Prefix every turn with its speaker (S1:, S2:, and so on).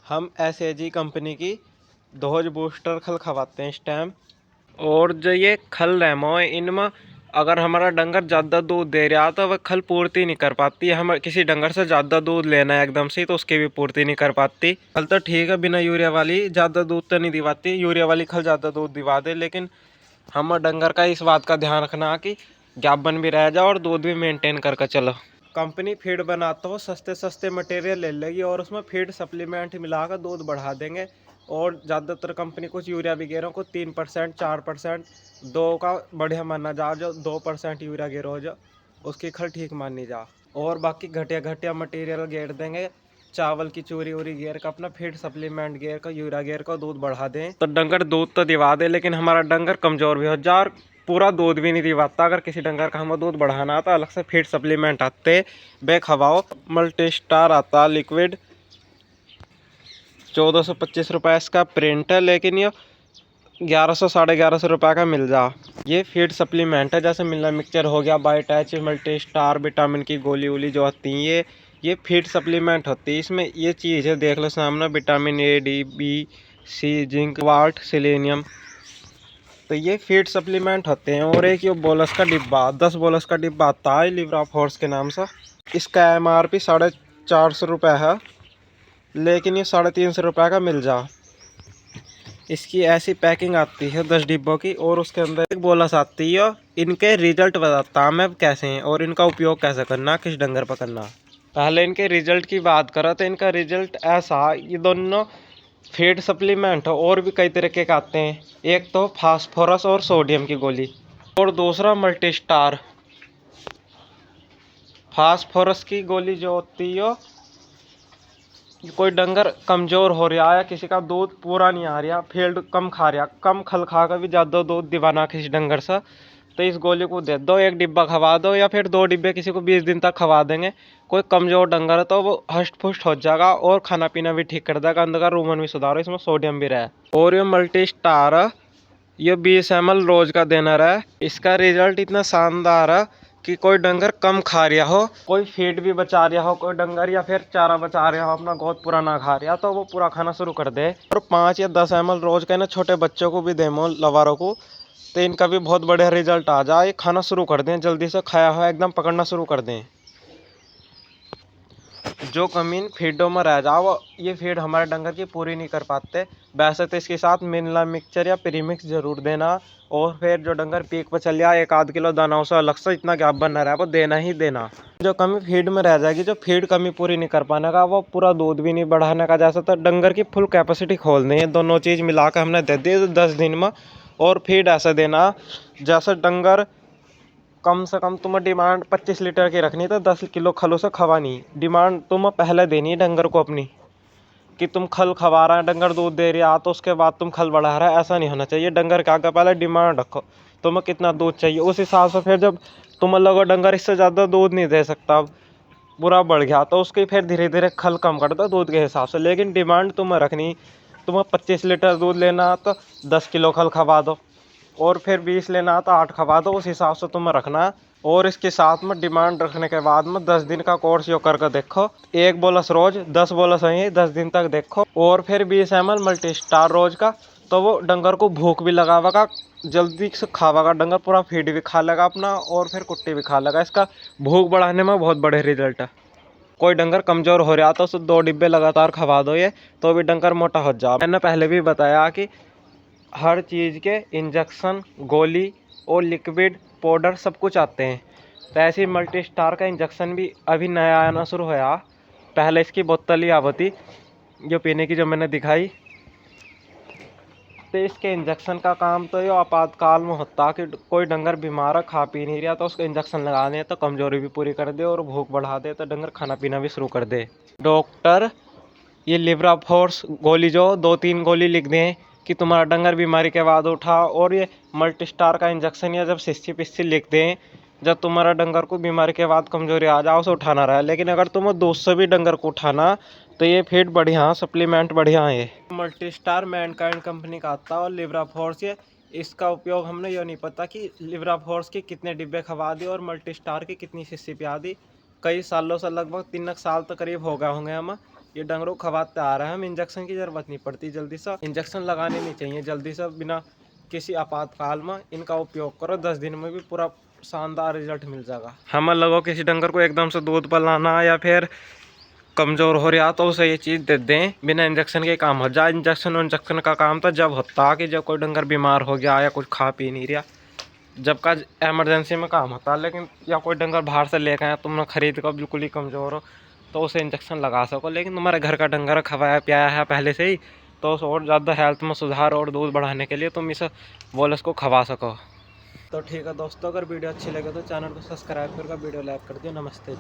S1: हम SAG company की दोहज booster खल खवाते हैं इस टाइम। और जो ये खल रहमो है इनमें अगर हमारा डंगर ज़्यादा दूध दे रहा तो वह खल पूर्ति नहीं कर पाती। हम किसी डंगर से ज़्यादा दूध लेना है एकदम से तो उसकी भी पूर्ति नहीं कर पाती। खल तो ठीक है, बिना यूरिया वाली ज़्यादा दूध तो नहीं दिवाती, यूरिया वाली खल ज़्यादा दूध दिवा दे, लेकिन हम डंगर का इस बात का ध्यान रखना कि गाबन भी रह जाओ और दूध भी मेंटेन करके चलो। कंपनी फीड बनाता हो सस्ते सस्ते मटेरियल ले लेगी और उसमें फीड सप्लीमेंट मिलाकर दूध बढ़ा देंगे। और ज़्यादातर कंपनी कुछ यूरिया वगैरह को 3% 4% दो का बढ़िया माना जा, जो 2% यूरिया गिरो हो जो उसकी खल ठीक मानी जा। और बाकी घटिया घटिया मटेरियल गेर देंगे, चावल की चूरी उरी गेर का अपना फीड सप्लीमेंट गेर का यूरिया गेर का दूध बढ़ा दें तो डंगर दूध तो दिवा दे, लेकिन हमारा डंगर कमज़ोर भी हो जा और पूरा दूध भी नहीं दिवाता। अगर किसी डंगर का हमें दूध बढ़ाना तो अलग से फीड सप्लीमेंट आते बे खवाओ। मल्टी स्टार आता लिक्विड 1425 रुपये इसका प्रिंट है, लेकिन ये 1100 1150 रुपये का मिल जा। ये फीड सप्लीमेंट है, जैसे मिला मिक्सचर हो गया, बायोटैच, मल्टी स्टार, विटामिन की गोली वोली जो आती हैं ये फीड सप्लीमेंट होती है। इसमें ये चीज़ है देख लो सामने, vitamin A D B C zinc वाल्ट सेलेनियम, तो ये फीड सप्लीमेंट होते हैं। और एक ये बोलस का डिब्बा 10 बोलस का डिब्बा आता है लिवरा फोर्स के नाम से। इसका MRP 450 रुपये है, लेकिन ये 350 रुपये का मिल जा। इसकी ऐसी पैकिंग आती है 10 डिब्बों की और उसके अंदर एक बोलस आती है। इनके रिजल्ट बताता हूँ मैं कैसे हैं और इनका उपयोग कैसे करना, किस डंगर पर करना। पहले इनके रिजल्ट की बात करो तो इनका रिजल्ट ऐसा, ये दोनों फीड सप्लीमेंट और भी कई तरीके के आते हैं। एक तो फास्फोरस और सोडियम की गोली और दूसरा मल्टी स्टार। फास्फोरस की गोली जो होती है, कोई डंगर कमज़ोर हो रहा है, किसी का दूध पूरा नहीं आ रहा, फील्ड कम खा रहा, कम खल खा कर भी ज़्यादा दूध दिवाना किसी डंगर से, तो इस गोली को दे दो, एक डिब्बा खवा दो या फिर 2 डिब्बे किसी को 20 दिन तक खवा देंगे। कोई कमज़ोर डंगर है तो वो हष्ट पुष्ट हो जाएगा और खाना पीना भी ठीक कर देगा, अंदर का रूमन भी सुधारो, इसमें सोडियम भी रहे। और ये मल्टी स्टार है, ये 20 ml रोज का देना है। इसका रिजल्ट इतना शानदार है कि कोई डंगर कम खा रहा हो, कोई फीड भी बचा रहा हो, कोई डंगर या फिर चारा बचा रहा हो, अपना गोद पूरा ना खा रहा तो वो पूरा खाना शुरू कर दे। और 5 या 10 ml रोज का ना छोटे बच्चों को भी देमो, लवारों को, तो इनका भी बहुत बढ़िया रिजल्ट आ जाए। खाना शुरू कर दें, जल्दी से खाया हुआ एकदम पकड़ना शुरू कर दें। जो कमीन फीडों में रह जाओ ये फीड हमारे डंगर की पूरी नहीं कर पाते। वैसे तो इसके साथ मिनरल मिक्सचर या प्रीमिक्स जरूर देना। और फिर जो डंगर पीक पर चल जाए 1 आध किलो दाना उसे अलग से इतना गैप बन रहा है वो देना ही देना। जो कमी फीड में रह जाएगी, जो फीड कमी पूरी नहीं कर पाने का, वो पूरा दूध भी नहीं बढ़ाने का, जैसा तो डंगर की फुल कैपेसिटी खोल दें। दोनों चीज़ मिला कर हमने दे दी 10 दिन में। और फीड ऐसे देना जैसे डंगर कम से कम तुम्हें डिमांड 25 लीटर की रखनी तो 10 किलो खलों से खवानी। डिमांड तुम्हें पहले देनी है डंगर को अपनी, कि तुम खल खवा रहा है, डंगर दूध दे रहा तो उसके बाद तुम खल बढ़ा रहा है, ऐसा नहीं होना चाहिए। डंगर के आगे पहले डिमांड रखो, तुम्हें कितना दूध चाहिए, उस हिसाब से फिर जब तुम्हें लगो डंगर इससे ज़्यादा दूध नहीं दे सकता, पूरा बढ़ गया, तो उसकी फिर धीरे धीरे खल कम कर दो दूध के हिसाब से। लेकिन डिमांड तुम्हें रखनी, तुम्हें 25 लीटर दूध लेना तो 10 किलो खल खवा दो, और फिर 20 लेना तो 8 खवा दो, उस हिसाब से तुम्हें रखना। और इसके साथ में डिमांड रखने के बाद में 10 दिन का कोर्स यो करके देखो, 1 बोलस रोज 10 बोलस है 10 दिन तक देखो, और फिर 20 ml मल्टी स्टार रोज का, तो वो डंगर को भूख भी लगावेगा, जल्दी से खावेगा डंगर, पूरा फीड भी खा लेगा अपना और फिर कुट्टी भी खा लेगा। इसका भूख बढ़ाने में बहुत बड़े रिजल्ट है। कोई डंगर कमज़ोर हो रहा तो उसे 2 डिब्बे लगातार खवा दो ये, तो भी डंगर मोटा हो जाए। मैंने पहले भी बताया कि हर चीज़ के इंजेक्शन, गोली और लिक्विड पाउडर सब कुछ आते हैं। तो ऐसे ही मल्टी स्टार का इंजेक्शन भी अभी नया आना शुरू हुआ। पहले इसकी बोतल ही आवती जो पीने की, जो मैंने दिखाई। तो इसके इंजेक्शन का काम तो ये आपातकाल में होता कि कोई डंगर बीमार है, खा पी नहीं रहा, तो उसको इंजेक्शन लगा दें तो कमज़ोरी भी पूरी कर दे और भूख बढ़ा दे, तो डंगर खाना पीना भी शुरू कर दे। डॉक्टर ये लिवरा फोर्स गोली जो 2-3 गोली लिख दें कि तुम्हारा डंगर बीमारी के बाद उठा, और ये मल्टी स्टार का इंजेक्शन या जब 60-50 लिख दें जब तुम्हारा डंगर को बीमारी के बाद कमजोरी आ जाओ उसे उठाना रहा है। लेकिन अगर तुम्हें 200 भी डंगर को उठाना तो ये फीड बढ़िया, सप्लीमेंट बढ़िया है। मल्टी स्टार मैनकाइंड कंपनी का आता है और लिवरा फोर्स ये, इसका उपयोग हमने ये नहीं पता कि लिवरा फोर्स के कितने डिब्बे खवा दी और मल्टी स्टार की कितनी शीशी पिया दी। कई सालों से, लगभग 3 साल तो करीब हो गए होंगे हम ये डंगरों को खवाते आ रहा है, हम इंजेक्शन की ज़रूरत नहीं पड़ती। जल्दी से इंजेक्शन लगाने नहीं चाहिए, जल्दी से बिना किसी आपातकाल में इनका उपयोग करो। 10 दिन में भी पूरा शानदार रिजल्ट मिल जाएगा। हमें लगो किसी डंगर को एकदम से दूध पिलाना या फिर कमज़ोर हो रहा तो उसे ये चीज़ दे दें, बिना इंजेक्शन के काम हो जाए। इंजेक्शन का काम तो जब होता कि जब कोई डंगर बीमार हो गया या कुछ खा पी नहीं रहा, जब का एमरजेंसी में काम होता। लेकिन या कोई डंगर बाहर से लेकर आया, तुमने खरीद कर बिल्कुल ही कमज़ोर हो तो उसे इंजेक्शन लगा सको। लेकिन तुम्हारे घर का डंगर खवाया पियाया है पहले से ही, तो उसे और ज़्यादा हेल्थ में सुधार और दूध बढ़ाने के लिए तुम इसे बोलस को खवा सको। तो ठीक है दोस्तों, अगर वीडियो अच्छी लगे तो चैनल को सब्सक्राइब करके वीडियो लाइक कर दियो। नमस्ते जी।